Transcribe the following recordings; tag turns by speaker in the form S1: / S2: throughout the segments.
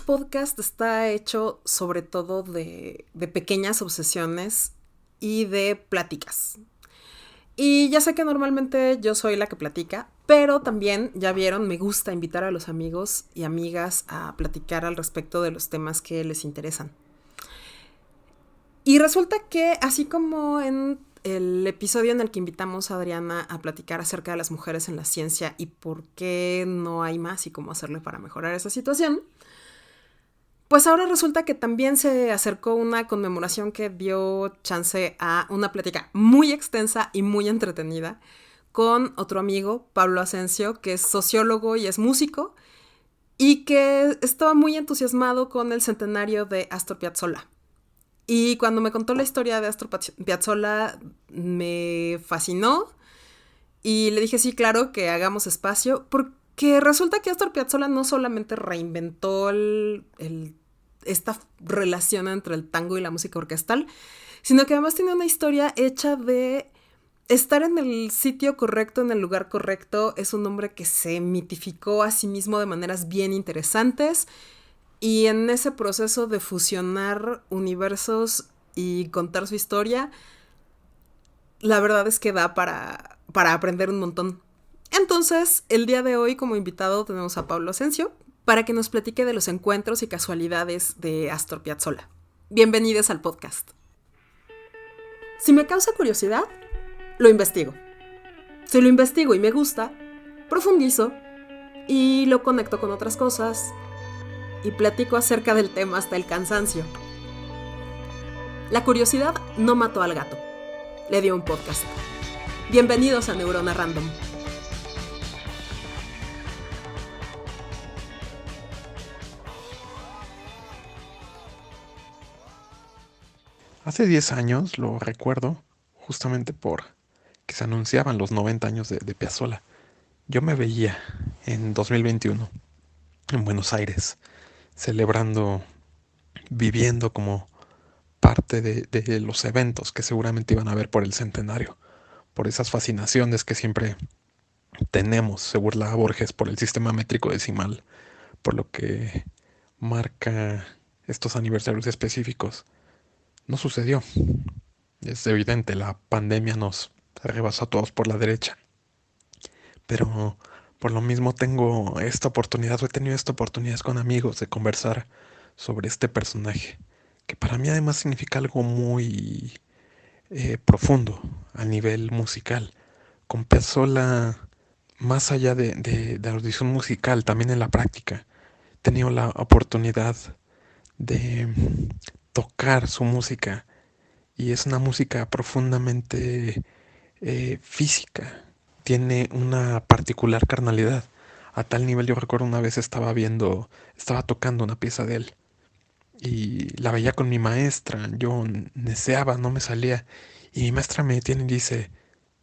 S1: podcast está hecho sobre todo de pequeñas obsesiones y de pláticas. Y ya sé que normalmente yo soy la que platica, pero también, ya vieron, me gusta invitar a los amigos y amigas a platicar al respecto de los temas que les interesan. Y resulta que, así como en el episodio en el que invitamos a Adriana a platicar acerca de las mujeres en la ciencia y por qué no hay más y cómo hacerle para mejorar esa situación, pues ahora resulta que también se acercó una conmemoración que dio chance a una plática muy extensa y muy entretenida con otro amigo, Pablo Asensio, que es sociólogo y es músico, y que estaba muy entusiasmado con el centenario de Astor Piazzolla. Y cuando me contó la historia de Astor Piazzolla, me fascinó y le dije, sí, claro, que hagamos espacio, porque resulta que Astor Piazzolla no solamente reinventó esta relación entre el tango y la música orquestal, sino que además tiene una historia hecha de estar en el sitio correcto, en el lugar correcto. Es un hombre que se mitificó a sí mismo de maneras bien interesantes y en ese proceso de fusionar universos y contar su historia, la verdad es que da para aprender un montón. Entonces, el día de hoy como invitado tenemos a Pablo Asensio para que nos platique de los encuentros y casualidades de Astor Piazzolla. Bienvenidos al podcast. Si me causa curiosidad, lo investigo. Si lo investigo y me gusta, profundizo y lo conecto con otras cosas y platico acerca del tema hasta el cansancio. La curiosidad no mató al gato, le dio un podcast. Bienvenidos a Neurona Random.
S2: Hace 10 años, lo recuerdo, justamente por que se anunciaban los 90 años de Piazzolla. Yo me veía en 2021 en Buenos Aires, celebrando, viviendo como parte de los eventos que seguramente iban a haber por el centenario, por esas fascinaciones que siempre tenemos, se burla Borges, por el sistema métrico decimal, por lo que marca estos aniversarios específicos. No sucedió. Es evidente, la pandemia nos rebasó a todos por la derecha. Pero por lo mismo tengo esta oportunidad, o he tenido esta oportunidad con amigos de conversar sobre este personaje, que para mí además significa algo muy profundo a nivel musical. Con Piazzolla, más allá de la audición musical, también en la práctica, he tenido la oportunidad de tocar su música y es una música profundamente física, tiene una particular carnalidad. A tal nivel yo recuerdo una vez estaba tocando una pieza de él y la veía con mi maestra, yo neceaba, no me salía y mi maestra me detiene y dice,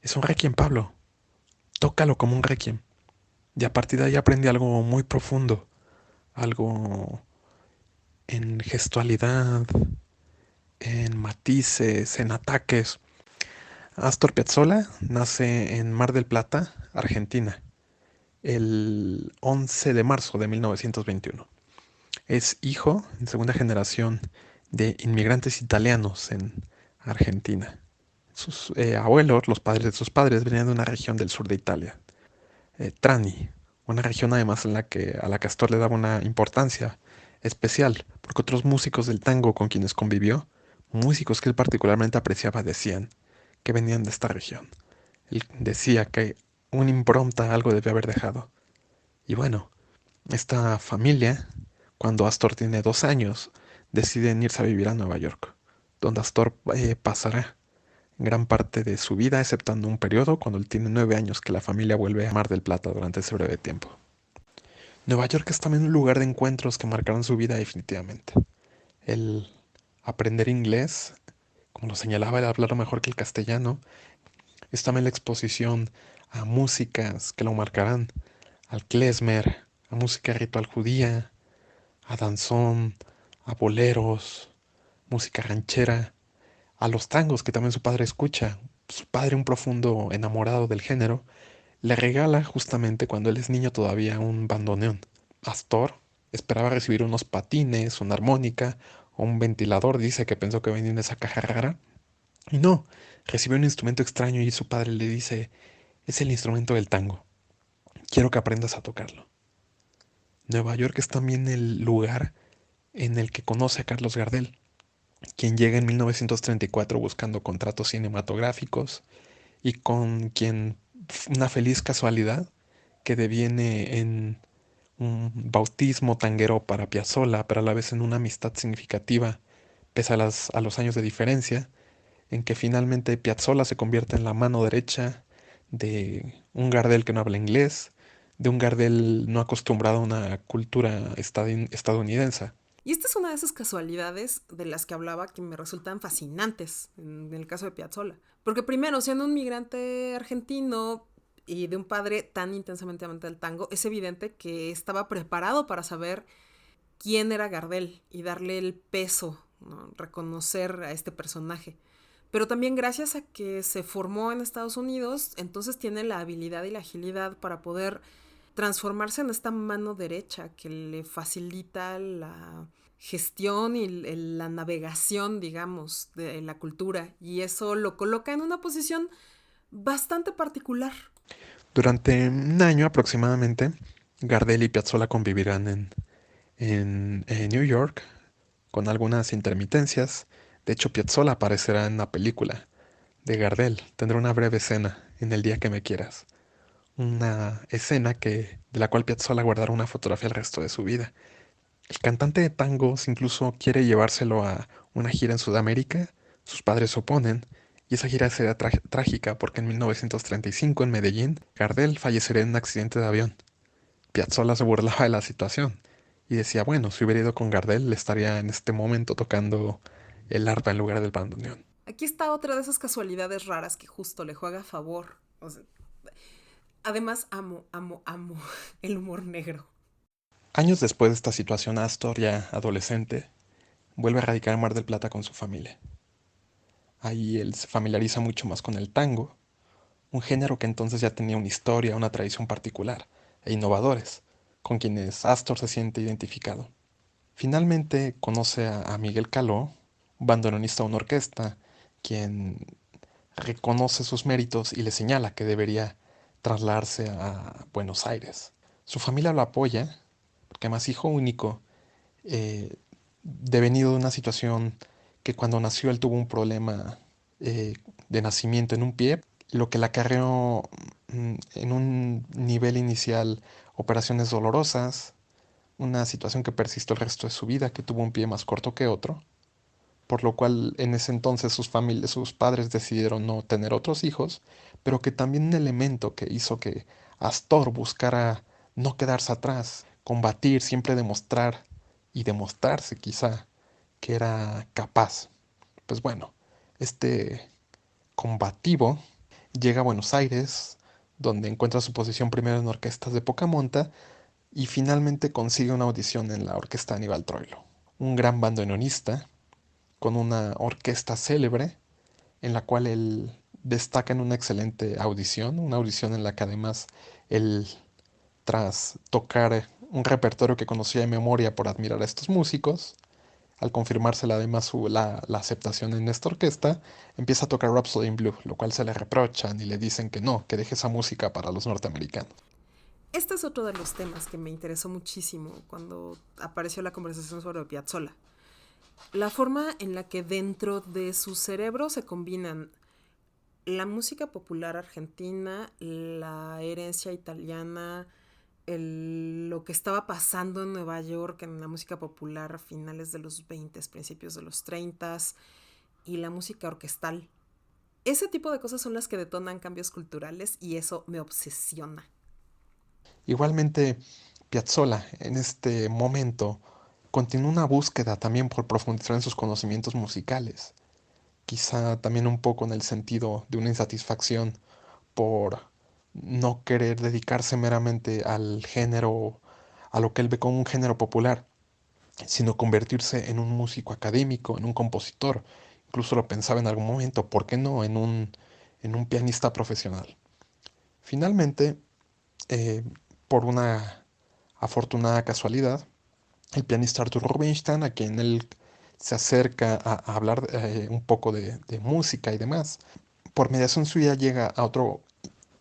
S2: es un requiem, Pablo, tócalo como un requiem. Y a partir de ahí aprendí algo muy profundo, algo en gestualidad, en matices, en ataques. Astor Piazzolla nace en Mar del Plata, Argentina, el 11 de marzo de 1921. Es hijo, en segunda generación, de inmigrantes italianos en Argentina. Sus abuelos, los padres de sus padres, venían de una región del sur de Italia, Trani, una región además a la que Astor le daba una importancia especial, porque otros músicos del tango con quienes convivió, músicos que él particularmente apreciaba, decían que venían de esta región. Él decía que una impronta algo debe haber dejado. Y bueno, esta familia, cuando Astor tiene 2 años, deciden irse a vivir a Nueva York, donde Astor pasará gran parte de su vida, exceptando un periodo cuando él tiene 9 años que la familia vuelve a Mar del Plata durante ese breve tiempo. Nueva York es también un lugar de encuentros que marcaron su vida definitivamente. El aprender inglés, como lo señalaba, el hablarlo mejor que el castellano, es también la exposición a músicas que lo marcarán, al klezmer, a música ritual judía, a danzón, a boleros, música ranchera, a los tangos que también su padre escucha. Su padre, un profundo enamorado del género, le regala justamente cuando él es niño todavía un bandoneón. Astor Esperaba recibir unos patines, una armónica o un ventilador. Dice que pensó que venía en esa caja rara. Y no, recibió un instrumento extraño y su padre le dice, es el instrumento del tango. Quiero que aprendas a tocarlo. Nueva York es también el lugar en el que conoce a Carlos Gardel, quien llega en 1934 buscando contratos cinematográficos y con quien una feliz casualidad que deviene en un bautismo tanguero para Piazzolla, pero a la vez en una amistad significativa, pese a los años de diferencia, en que finalmente Piazzolla se convierte en la mano derecha de un Gardel que no habla inglés, de un Gardel no acostumbrado a una cultura estadounidense.
S1: Y esta es una de esas casualidades de las que hablaba que me resultan fascinantes en el caso de Piazzolla. Porque primero, siendo un migrante argentino y de un padre tan intensamente amante del tango, es evidente que estaba preparado para saber quién era Gardel y darle el peso, ¿no? Reconocer a este personaje. Pero también gracias a que se formó en Estados Unidos, entonces tiene la habilidad y la agilidad para poder transformarse en esta mano derecha que le facilita la gestión y la navegación, digamos, de la cultura. Y eso lo coloca en una posición bastante particular.
S2: Durante un año aproximadamente, Gardel y Piazzolla convivirán en New York, con algunas intermitencias. De hecho, Piazzolla aparecerá en la película de Gardel. Tendrá una breve escena en El día que me quieras. Una escena de la cual Piazzolla guardará una fotografía el resto de su vida. El cantante de tangos incluso quiere llevárselo a una gira en Sudamérica. Sus padres se oponen. Y esa gira será trágica porque en 1935 en Medellín, Gardel fallecería en un accidente de avión. Piazzolla se burlaba de la situación y decía, bueno, si hubiera ido con Gardel, le estaría en este momento tocando el arpa en lugar del bandoneón.
S1: Aquí está otra de esas casualidades raras que justo le juega a favor. O sea, además, amo el humor negro.
S2: Años después de esta situación, Astor, ya adolescente, vuelve a radicar en Mar del Plata con su familia. Ahí él se familiariza mucho más con el tango, un género que entonces ya tenía una historia, una tradición particular, e innovadores, con quienes Astor se siente identificado. Finalmente conoce a Miguel Caló, un bandoneonista de una orquesta, quien reconoce sus méritos y le señala que debería trasladarse a Buenos Aires. Su familia lo apoya, porque además hijo único, eh, devenido de una situación que cuando nació él tuvo un problema eh, de nacimiento en un pie, lo que le acarreó en un nivel inicial operaciones dolorosas, una situación que persistió el resto de su vida, que tuvo un pie más corto que otro, por lo cual en ese entonces sus padres decidieron no tener otros hijos, pero que también un elemento que hizo que Astor buscara no quedarse atrás, combatir, siempre demostrar y demostrarse quizá que era capaz. Pues bueno, este combativo llega a Buenos Aires, donde encuentra su posición primero en orquestas de poca monta y finalmente consigue una audición en la orquesta de Aníbal Troilo, un gran bandoneonista con una orquesta célebre en la cual él destaca en una excelente audición, una audición en la que además él, tras tocar un repertorio que conocía de memoria por admirar a estos músicos, al confirmársela además la aceptación en esta orquesta, empieza a tocar Rhapsody in Blue, lo cual se le reprochan y le dicen que no, que deje esa música para los norteamericanos.
S1: Este es otro de los temas que me interesó muchísimo cuando apareció la conversación sobre Piazzolla. La forma en la que dentro de su cerebro se combinan la música popular argentina, la herencia italiana, lo que estaba pasando en Nueva York en la música popular a finales de los 20, principios de los 30 y la música orquestal. Ese tipo de cosas son las que detonan cambios culturales y eso me obsesiona.
S2: Igualmente, Piazzolla en este momento continúa una búsqueda también por profundizar en sus conocimientos musicales, quizá también un poco en el sentido de una insatisfacción por no querer dedicarse meramente al género, a lo que él ve como un género popular, sino convertirse en un músico académico, en un compositor. Incluso lo pensaba en algún momento, ¿por qué no en un pianista profesional? Finalmente, eh, por una afortunada casualidad, el pianista Arthur Rubinstein, a quien él se acerca a hablar un poco de música y demás. Por mediación suya llega a otro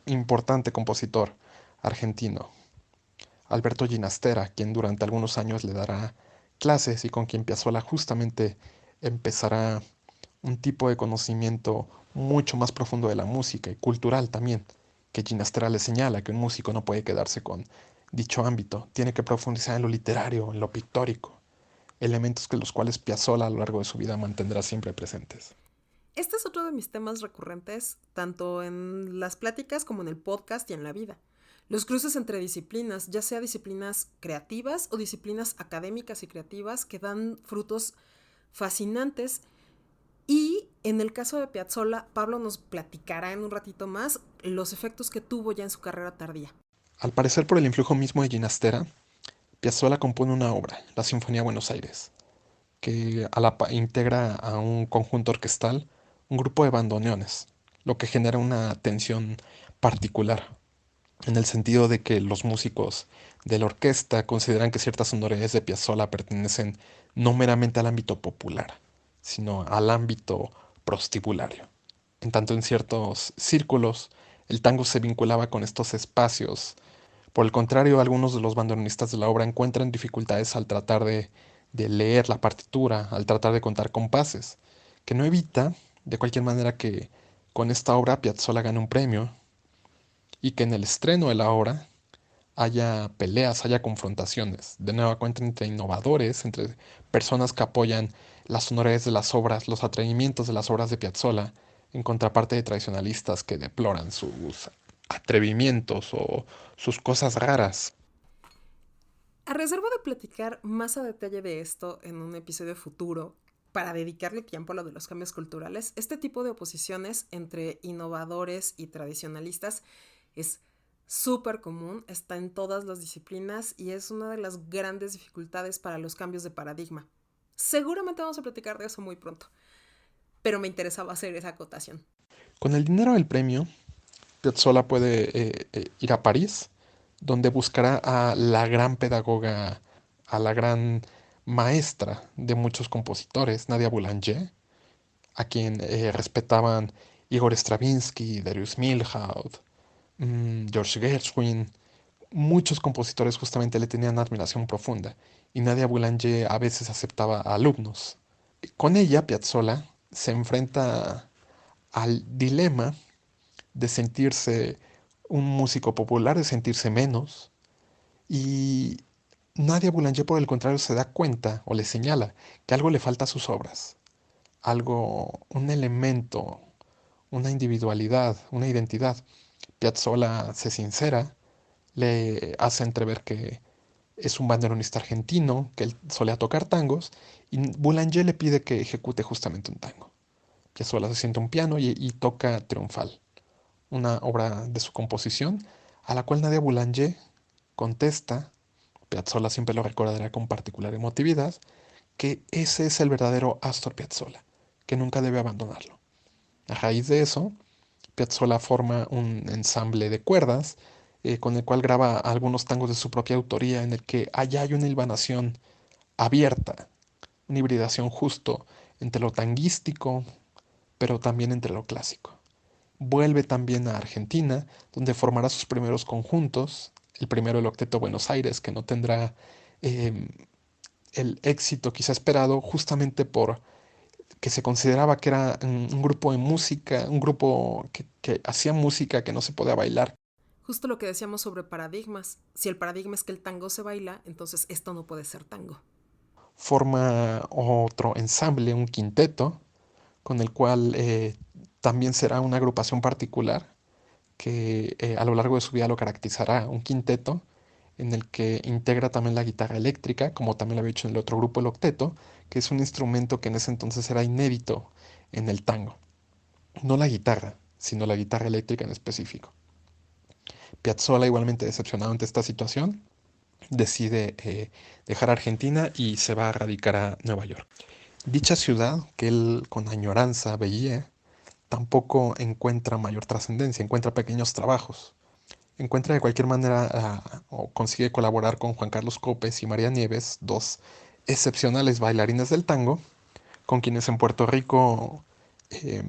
S2: importante compositor argentino, Alberto Ginastera, quien durante algunos años le dará clases y con quien Piazzolla justamente empezará un tipo de conocimiento mucho más profundo de la música y cultural también, que Ginastera le señala que un músico no puede quedarse con dicho ámbito, tiene que profundizar en lo literario, en lo pictórico, elementos que los cuales Piazzolla a lo largo de su vida mantendrá siempre presentes.
S1: Este es otro de mis temas recurrentes, tanto en las pláticas como en el podcast y en la vida. Los cruces entre disciplinas, ya sea disciplinas creativas o disciplinas académicas y creativas, que dan frutos fascinantes. Y en el caso de Piazzolla, Pablo nos platicará en un ratito más los efectos que tuvo ya en su carrera tardía.
S2: Al parecer por el influjo mismo de Ginastera, Piazzolla compone una obra, la Sinfonía Buenos Aires, que integra a un conjunto orquestal, un grupo de bandoneones, lo que genera una tensión particular, en el sentido de que los músicos de la orquesta consideran que ciertas sonoridades de Piazzolla pertenecen no meramente al ámbito popular, sino al ámbito prostibulario. En tanto en ciertos círculos, el tango se vinculaba con estos espacios. Por el contrario, algunos de los bandoneonistas de la obra encuentran dificultades al tratar de leer la partitura, al tratar de contar compases, que no evita, de cualquier manera, que con esta obra Piazzolla gane un premio y que en el estreno de la obra haya peleas, haya confrontaciones, de nueva cuenta entre innovadores, entre personas que apoyan las sonoridades de las obras, los atrevimientos de las obras de Piazzolla, en contraparte de tradicionalistas que deploran sus atrevimientos o sus cosas raras.
S1: A reserva de platicar más a detalle de esto en un episodio futuro, para dedicarle tiempo a lo de los cambios culturales, este tipo de oposiciones entre innovadores y tradicionalistas es súper común, está en todas las disciplinas y es una de las grandes dificultades para los cambios de paradigma. Seguramente vamos a platicar de eso muy pronto, pero me interesaba hacer esa acotación.
S2: Con el dinero del premio, Piazzolla puede ir a París, donde buscará a la gran pedagoga, a la gran maestra de muchos compositores, Nadia Boulanger, a quien respetaban Igor Stravinsky, Darius Milhaud, George Gershwin. Muchos compositores justamente le tenían admiración profunda y Nadia Boulanger a veces aceptaba a alumnos. Con ella, Piazzolla se enfrenta al dilema de sentirse un músico popular, de sentirse menos, y Nadia Boulanger por el contrario se da cuenta o le señala que algo le falta a sus obras, algo, un elemento, una individualidad, una identidad. Piazzolla se sincera, le hace entrever que es un banderonista argentino, que él solía tocar tangos, y Boulanger le pide que ejecute justamente un tango. Piazzolla se sienta a un piano y toca Triunfal, una obra de su composición, a la cual Nadia Boulanger contesta, Piazzolla siempre lo recordará con particular emotividad, que ese es el verdadero Astor Piazzolla, que nunca debe abandonarlo. A raíz de eso, Piazzolla forma un ensamble de cuerdas con el cual graba algunos tangos de su propia autoría en el que allá hay una hilvanación abierta, una hibridación justo entre lo tanguístico, pero también entre lo clásico. Vuelve también a Argentina, donde formará sus primeros conjuntos, el primero el Octeto Buenos Aires, que no tendrá eh, el éxito quizá esperado justamente por que se consideraba que era un grupo de música, un grupo que hacía música que no se podía bailar.
S1: Justo lo que decíamos sobre paradigmas. Si el paradigma es que el tango se baila, entonces esto no puede ser tango.
S2: Forma otro ensamble, un quinteto, con el cual también será una agrupación particular que a lo largo de su vida lo caracterizará, un quinteto en el que integra también la guitarra eléctrica, como también lo había hecho en el otro grupo, el octeto, que es un instrumento que en ese entonces era inédito en el tango. No la guitarra, sino la guitarra eléctrica en específico. Piazzolla, igualmente decepcionado ante esta situación, decide dejar Argentina y se va a radicar a Nueva York. Dicha ciudad, que él con añoranza veía, tampoco encuentra mayor trascendencia, encuentra pequeños trabajos. encuentra de cualquier manera o consigue colaborar con Juan Carlos Copes y María Nieves, dos excepcionales bailarines del tango, con quienes en Puerto Rico eh,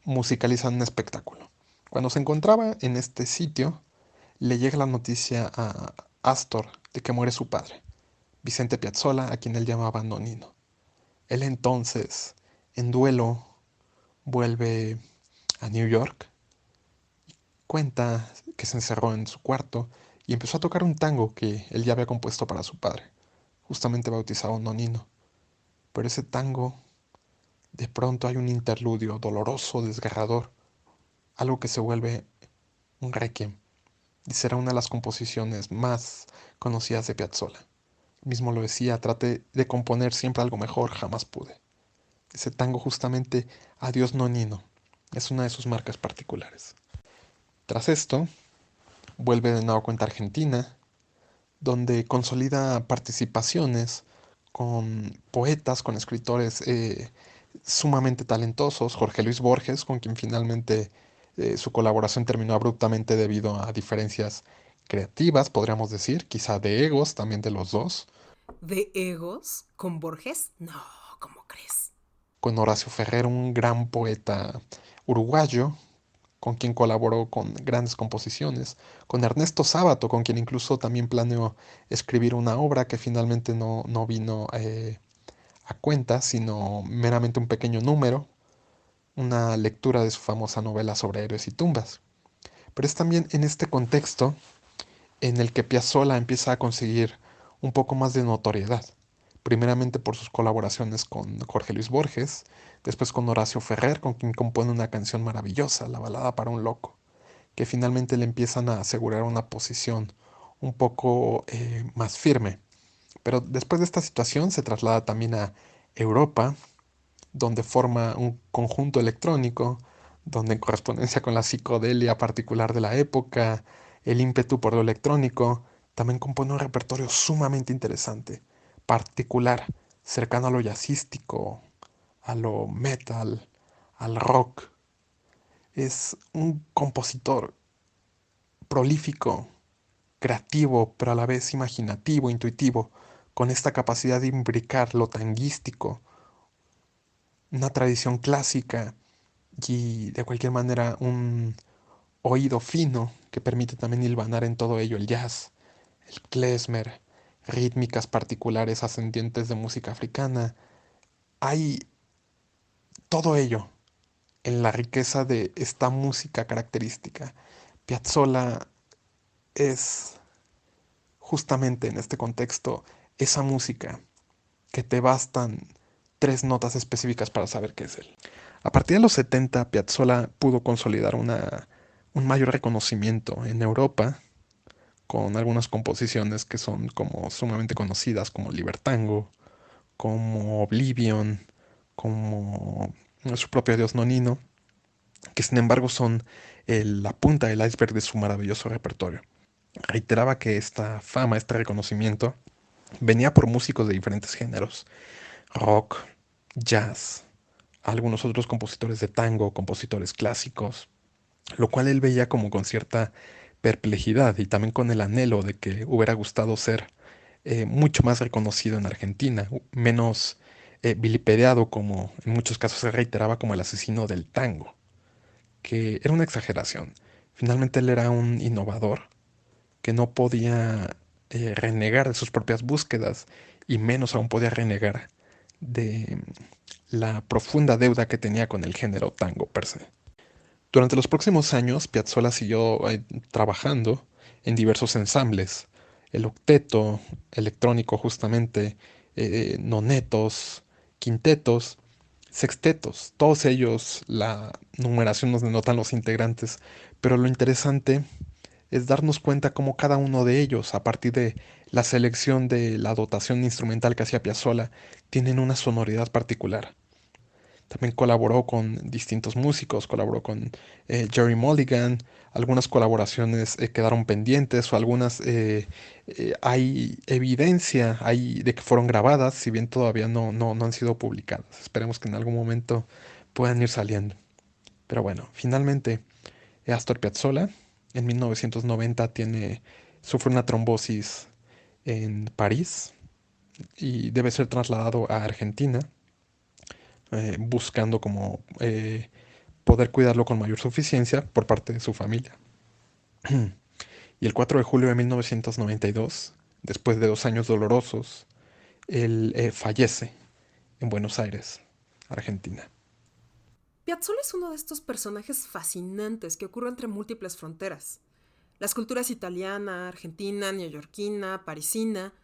S2: musicalizan un espectáculo. Cuando se encontraba en este sitio, le llega la noticia a Astor de que muere su padre, Vicente Piazzolla, a quien él llamaba Nonino. Él entonces, en duelo, vuelve a New York, cuenta que se encerró en su cuarto y empezó a tocar un tango que él ya había compuesto para su padre, justamente bautizado Nonino. Pero ese tango, de pronto hay un interludio doloroso, desgarrador, algo que se vuelve un requiem, y será una de las composiciones más conocidas de Piazzolla. Mismo lo decía, traté de componer siempre algo mejor, jamás pude. Ese tango justamente Adiós Nonino es una de sus marcas particulares. Tras esto, vuelve de nuevo cuenta a Argentina, donde consolida participaciones con poetas, con escritores sumamente talentosos, Jorge Luis Borges, con quien finalmente su colaboración terminó abruptamente debido a diferencias creativas, podríamos decir, quizá de egos también de los dos,
S1: ¿De egos? ¿Con Borges? No, ¿cómo crees?
S2: con Horacio Ferrer, un gran poeta uruguayo, con quien colaboró con grandes composiciones, con Ernesto Sábato, con quien incluso también planeó escribir una obra que finalmente no vino a cuenta, sino meramente un pequeño número, una lectura de su famosa novela sobre héroes y tumbas. Pero es también en este contexto en el que Piazzolla empieza a conseguir un poco más de notoriedad, primeramente por sus colaboraciones con Jorge Luis Borges, después con Horacio Ferrer, con quien compone una canción maravillosa, La balada para un loco, que finalmente le empiezan a asegurar una posición un poco más firme. Pero después de esta situación se traslada también a Europa, donde forma un conjunto electrónico, donde en correspondencia con la psicodelia particular de la época, el ímpetu por lo electrónico, también compone un repertorio sumamente interesante, particular, cercano a lo jazzístico, a lo metal, al rock. Es un compositor prolífico, creativo, pero a la vez imaginativo, intuitivo, con esta capacidad de imbricar lo tanguístico, una tradición clásica y de cualquier manera un oído fino que permite también hilvanar en todo ello el jazz, el klezmer, rítmicas particulares ascendientes de música africana. Hay todo ello en la riqueza de esta música característica. Piazzolla es justamente en este contexto esa música que te bastan tres notas específicas para saber qué es él. A partir de los 70, Piazzolla pudo consolidar un mayor reconocimiento en Europa con algunas composiciones que son como sumamente conocidas, como Libertango, como Oblivion, como su propio Dios Nonino, que sin embargo son la punta del iceberg de su maravilloso repertorio. Reiteraba que esta fama, este reconocimiento, venía por músicos de diferentes géneros, rock, jazz, algunos otros compositores de tango, compositores clásicos, lo cual él veía como con cierta perplejidad y también con el anhelo de que hubiera gustado ser mucho más reconocido en Argentina, menos vilipendiado como en muchos casos se reiteraba como el asesino del tango, que era una exageración. Finalmente él era un innovador que no podía renegar de sus propias búsquedas y menos aún podía renegar de la profunda deuda que tenía con el género tango per se. Durante los próximos años, Piazzolla siguió trabajando en diversos ensambles, el octeto electrónico justamente, nonetos, quintetos, sextetos, todos ellos la numeración nos denotan los integrantes, pero lo interesante es darnos cuenta cómo cada uno de ellos, a partir de la selección de la dotación instrumental que hacía Piazzolla, tienen una sonoridad particular. También colaboró con distintos músicos, colaboró con Jerry Mulligan, algunas colaboraciones quedaron pendientes o algunas hay evidencia hay de que fueron grabadas, si bien todavía no han sido publicadas. Esperemos que en algún momento puedan ir saliendo. Pero bueno, finalmente Astor Piazzolla En 1990 sufre una trombosis en París y debe ser trasladado a Argentina, buscando como poder cuidarlo con mayor suficiencia por parte de su familia. Y el 4 de julio de 1992, después de 2 años dolorosos, él fallece en Buenos Aires, Argentina.
S1: Piazzolla es uno de estos personajes fascinantes que ocurre entre múltiples fronteras. Las culturas italiana, argentina, neoyorquina, parisina,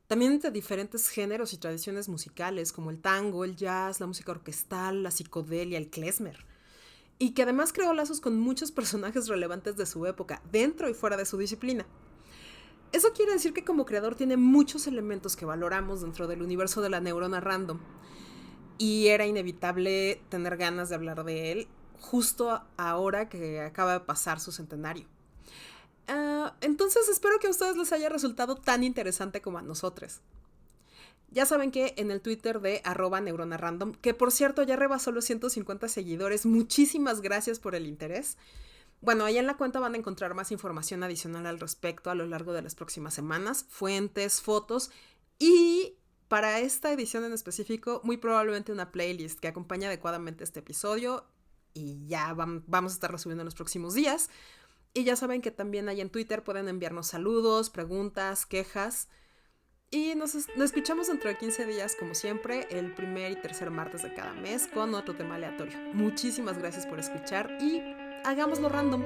S1: también entre diferentes géneros y tradiciones musicales como el tango, el jazz, la música orquestal, la psicodelia, el klezmer. Y que además creó lazos con muchos personajes relevantes de su época, dentro y fuera de su disciplina. Eso quiere decir que como creador tiene muchos elementos que valoramos dentro del universo de la neurona random. Y era inevitable tener ganas de hablar de él justo ahora que acaba de pasar su centenario. Entonces espero que a ustedes les haya resultado tan interesante como a nosotros. Ya saben que en el Twitter de @neuronarandom, que por cierto ya rebasó los 150 seguidores, muchísimas gracias por el interés. Bueno, ahí en la cuenta van a encontrar más información adicional al respecto a lo largo de las próximas semanas, fuentes, fotos y para esta edición en específico muy probablemente una playlist que acompaña adecuadamente este episodio y ya vamos a estarlo subiendo en los próximos días. Y ya saben que también ahí en Twitter pueden enviarnos saludos, preguntas, quejas. Y nos escuchamos dentro de 15 días, como siempre, el primer y tercer martes de cada mes con otro tema aleatorio. Muchísimas gracias por escuchar y hagámoslo random.